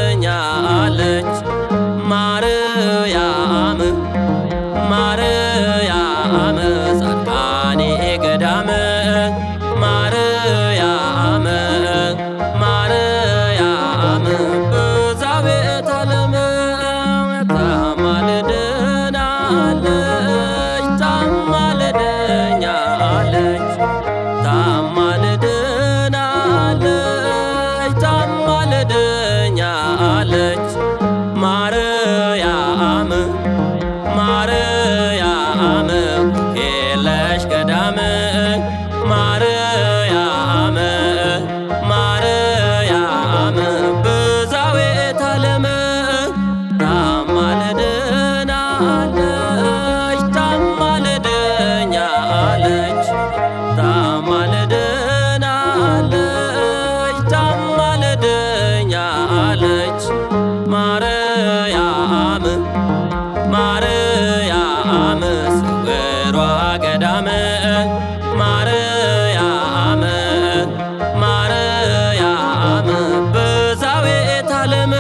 ታማልደኛለች ማርያም ማርያም ጻድቃኔ ገዳም ማርያም ማርያም ቤዛዊተ ዓለም ታማልደናለች ታማልደኛለች ታማልደናለች ታማልደኛለች ማርያም ማርያም የለሽ ገዳም ማርያም ማርያም ቤዛዊተ ዓለም ታማልደናለች ታማልደኛለች ታማልደናለች ታማልደኛለች ማርያም ማርያም ስውሯ ገዳም ማርያም ማርያም ቤዛዊተ ዓለም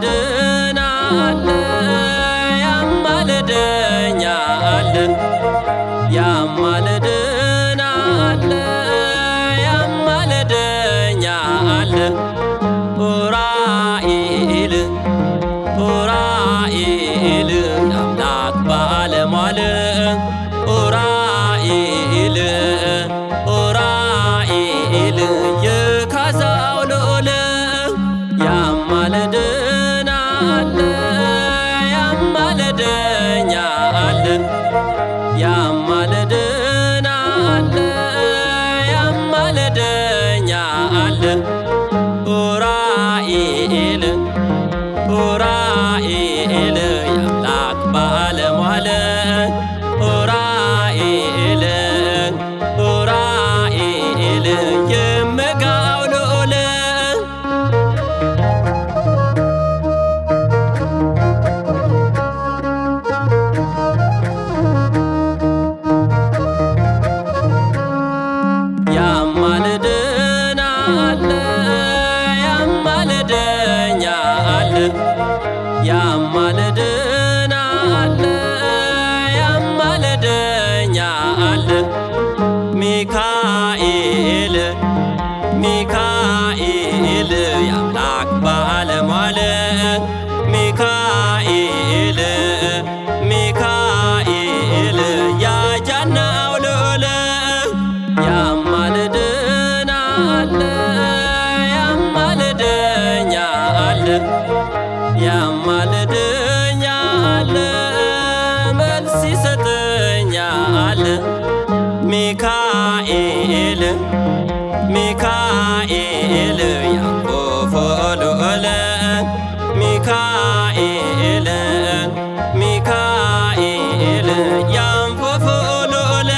ያማልደናል ያማልደኛል ያማልደናል ያማልደኛል ኡራኤል ኡራኤል የአምላክ ባለሟል ኡራኤል ኡራኤል የካዛው ልዑል ያማልደናል ያማልደኛል ያማልደናል ያማልደኛል ኡራኤል ኡራኤል የአምላክ ባለሟል ኡራኤል ኡራኤል የምጋው ልዑል ያማልደናል ያማልደኛል ያማልደናል ያማልደኛል ሚካኤል ሚካኤል የአምላክ ባለሟል ሚካኤል ሚካኤል ያጃናው ልዑል ያማልደናል ያማልደኛል ያማልደኛል መልስ ይሰጠኛል ሚካኤል ሚካኤል ያዕቆብ ልዑል ሚካኤል ሚካኤል ያንፎፎ ልዑል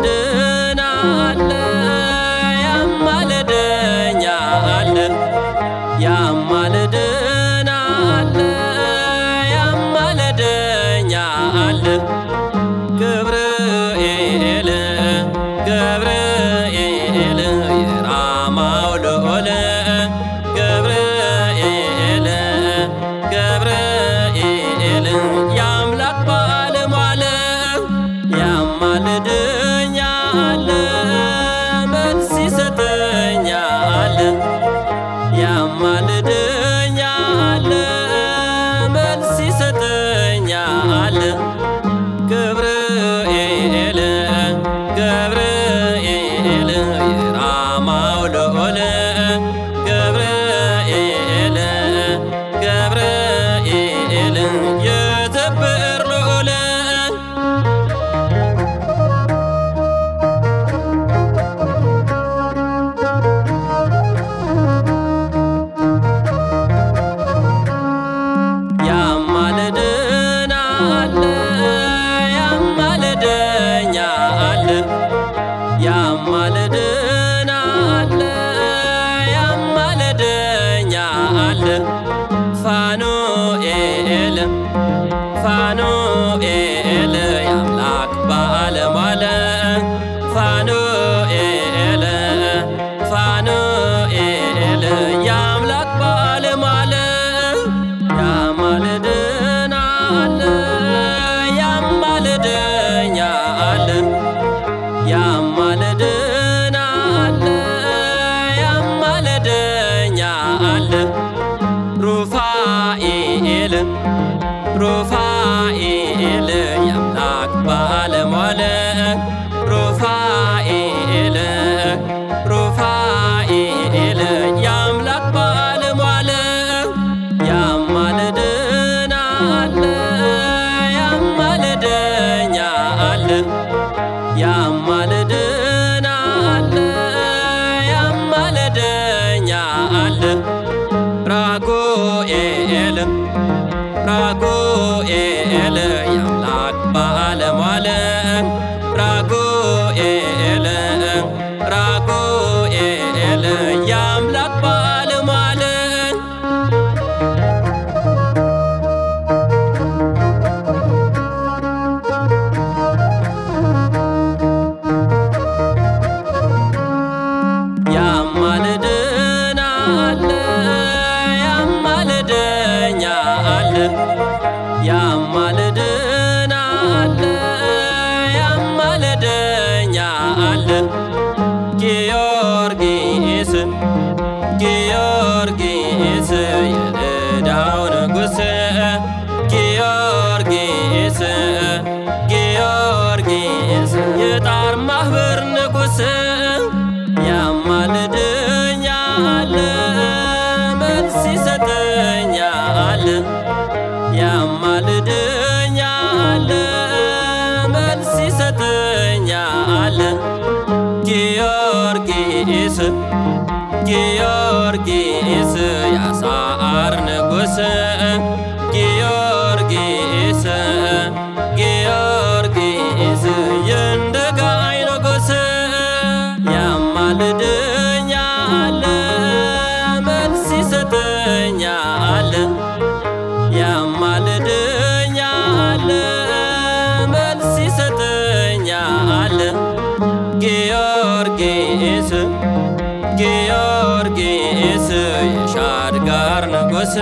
ያማልደናል ያማልደኛል ያማልደናል ያማልደኛል ገብርኤል ገብርኤል የራማው ልዑል ገብርኤል ገብርኤል የአምላክ ባለሟል ያማልደኛል መልስ ይሰጠኛል ፋኑኤል ፋኑኤል የአምላክ ባለሟል ፋኑኤል ፋኑኤል የአምላክ ባለሟል ያማልደናል ያማልደኛል ያማልደናል ያማልደኛል ሩፋኤል ሩፋኤል የአምላክ ባለሟል ሩፋኤል ሩፋኤል የአምላክ ባለሟል ያማልደናል ያማልደኛል ያማልደናል ያማልደኛል ራጉኤል ራጉኤል የአምላክ ባለሟል ራጉኤል ራጉኤል የአምላክ ባለሟል ያማልደናል ያማልደኛል ያማልደናል ያማልደኛል ጊዮርጊስ ጊዮርጊስ የልዳው ንጉሥ ጊዮርጊስ ጊዮርጊስ የጣር ማኅበር ንጉሥ ያማልደኛል መልስ ይሰጠኛል ያማልደኛል መልስ ይሰጠኛል ጊዮርጊስ ጊዮርጊስ የአሳር ንጉሥ ጊዮርጊስ ጊዮርጊስ የእንደጋይ ንጉሥ ያማልደኛል መልስ ይሰጠኛል ያማልደኛል መልስ ይሰጠኛል ጊዮርጊስ ጊዮርጊስ የሻድጋር ንጉሥ